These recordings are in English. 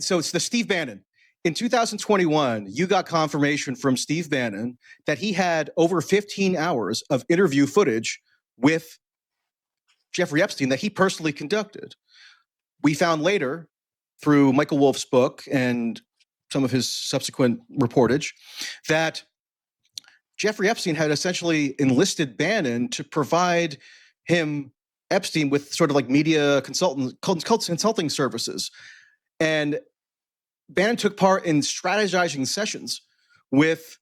so it's the Steve Bannon. In 2021, you got confirmation from Steve Bannon that he had over 15 hours of interview footage with Jeffrey Epstein that he personally conducted. We found later, through Michael Wolff's book and some of his subsequent reportage, that Jeffrey Epstein had essentially enlisted Bannon to provide him, Epstein, with sort of like media consulting services. And Bannon took part in strategizing sessions with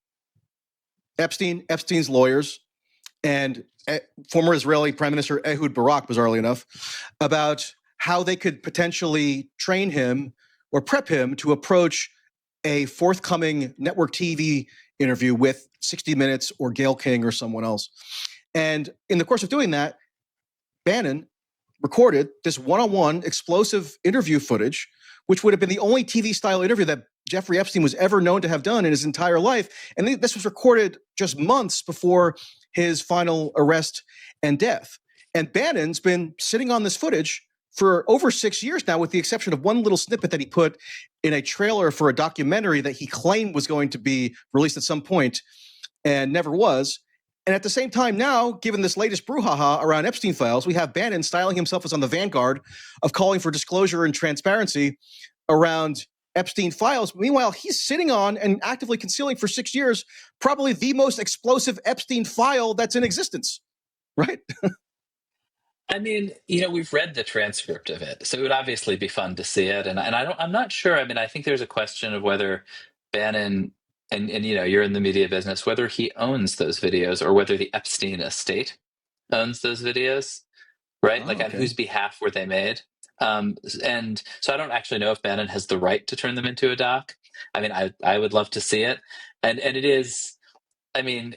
Epstein, Epstein's lawyers, and former Israeli Prime Minister Ehud Barak, bizarrely enough, about how they could potentially train him or prep him to approach a forthcoming network TV interview with 60 Minutes or Gayle King or someone else. And in the course of doing that, Bannon recorded this one-on-one explosive interview footage, which would have been the only TV-style interview that Jeffrey Epstein was ever known to have done in his entire life. And this was recorded just months before his final arrest and death. And Bannon's been sitting on this footage for over 6 years now, with the exception of one little snippet that he put in a trailer for a documentary that he claimed was going to be released at some point and never was. And at the same time now, given this latest brouhaha around Epstein files, we have Bannon styling himself as on the vanguard of calling for disclosure and transparency around Epstein files. Meanwhile, he's sitting on and actively concealing for 6 years probably the most explosive Epstein file that's in existence, right? I mean, we've read the transcript of it, so it would obviously be fun to see it. And I'm not sure. I mean, I think there's a question of whether Bannon, and you're in the media business, whether he owns those videos or whether the Epstein estate owns those videos, right? On whose behalf were they made? And so I don't actually know if Bannon has the right to turn them into a doc. I mean, I would love to see it. And it is, I mean,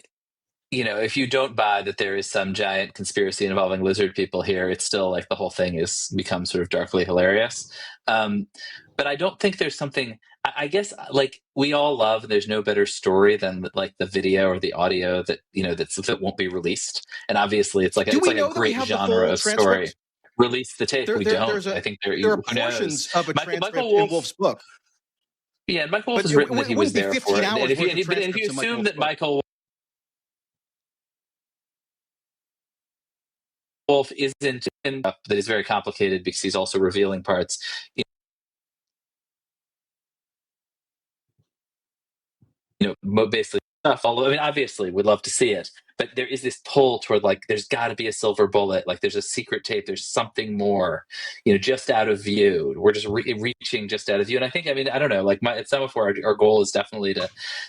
if you don't buy that there is some giant conspiracy involving lizard people here, it's still like the whole thing is become sort of darkly hilarious. But I don't think there's something, I guess, like we all love, there's no better story than like the video or the audio that, that won't be released. And obviously it's like a great genre of story. Release the tape. We don't. I think there are portions of a transcript in Wolff's book. Yeah, and Michael Wolff has written that he was there for it. And if you assume that Michael Wolff isn't that is very complicated because he's also revealing parts. Basically stuff. Although, I mean, obviously, we'd love to see it, but there is this pull toward like, there's got to be a silver bullet. Like, there's a secret tape. There's something more, just out of view. We're just reaching just out of view. And I think, I mean, I don't know. Like, it's some of where our goal is definitely to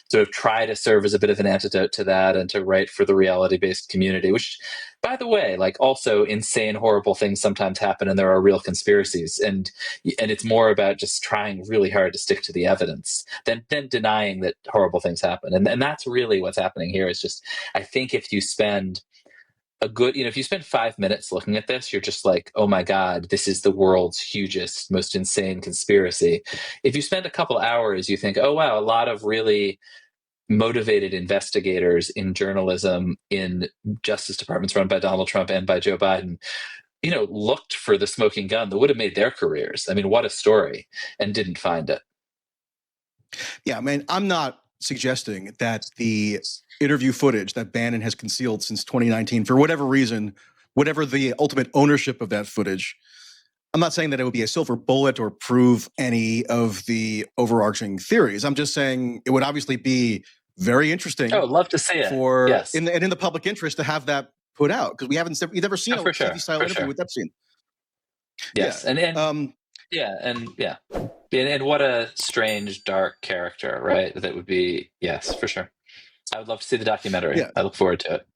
sort of try to serve as a bit of an antidote to that and to write for the reality-based community. Which, by the way, like also insane, horrible things sometimes happen, and there are real conspiracies. And it's more about just trying really hard to stick to the evidence than denying that horrible things happen. And that's really what's happening here. Is just, I think if you spend a good, if you spend 5 minutes looking at this, you're just like, oh my God, this is the world's hugest, most insane conspiracy. If you spend a couple hours, you think, oh wow, a lot of really motivated investigators in journalism, in justice departments run by Donald Trump and by Joe Biden, looked for the smoking gun that would have made their careers. I mean, what a story, and didn't find it. Yeah, I mean, I'm not suggesting that the interview footage that Bannon has concealed since 2019, for whatever reason, whatever the ultimate ownership of that footage, I'm not saying that it would be a silver bullet or prove any of the overarching theories. I'm just saying it would obviously be very interesting. Oh, I'd love to see it. In the public interest to have that put out, because we've never seen a TV-style interview with Epstein. Yes, yeah. And what a strange, dark character, right? That would be, yes, for sure. I would love to see the documentary. Yeah. I look forward to it.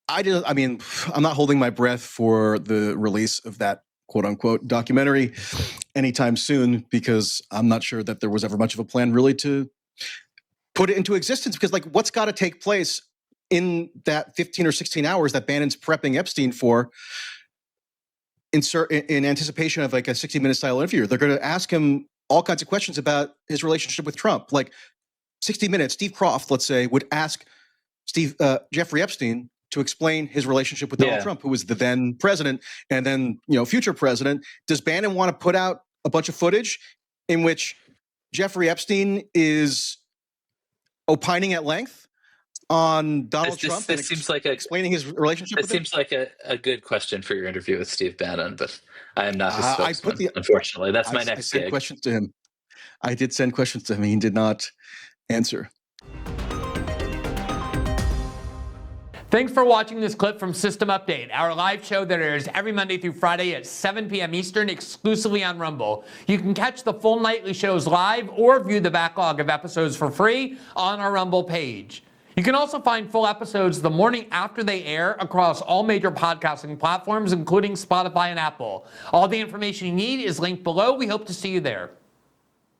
I mean, I'm not holding my breath for the release of that quote-unquote documentary anytime soon, because I'm not sure that there was ever much of a plan really to put it into existence, because like what's got to take place in that 15 or 16 hours that Bannon's prepping Epstein for in anticipation of like a 60-minute style interview. They're going to ask him all kinds of questions about his relationship with Trump. Like 60 Minutes, Steve Kroft, let's say, would ask Jeffrey Epstein to explain his relationship with Donald Trump, who was the then president and then future president. Does Bannon want to put out a bunch of footage in which Jeffrey Epstein is opining at length on Donald Trump and seems like explaining his relationship with him? Seems like a good question for your interview with Steve Bannon, but I am not his I spokesman, put the unfortunately. That's my I next sent gig. questions to him. I did send questions to him. He did not answer. Thanks for watching this clip from System Update, our live show that airs every Monday through Friday at 7 p.m. Eastern exclusively on Rumble. You can catch the full nightly shows live or view the backlog of episodes for free on our Rumble page. You can also find full episodes the morning after they air across all major podcasting platforms, including Spotify and Apple. All the information you need is linked below. We hope to see you there.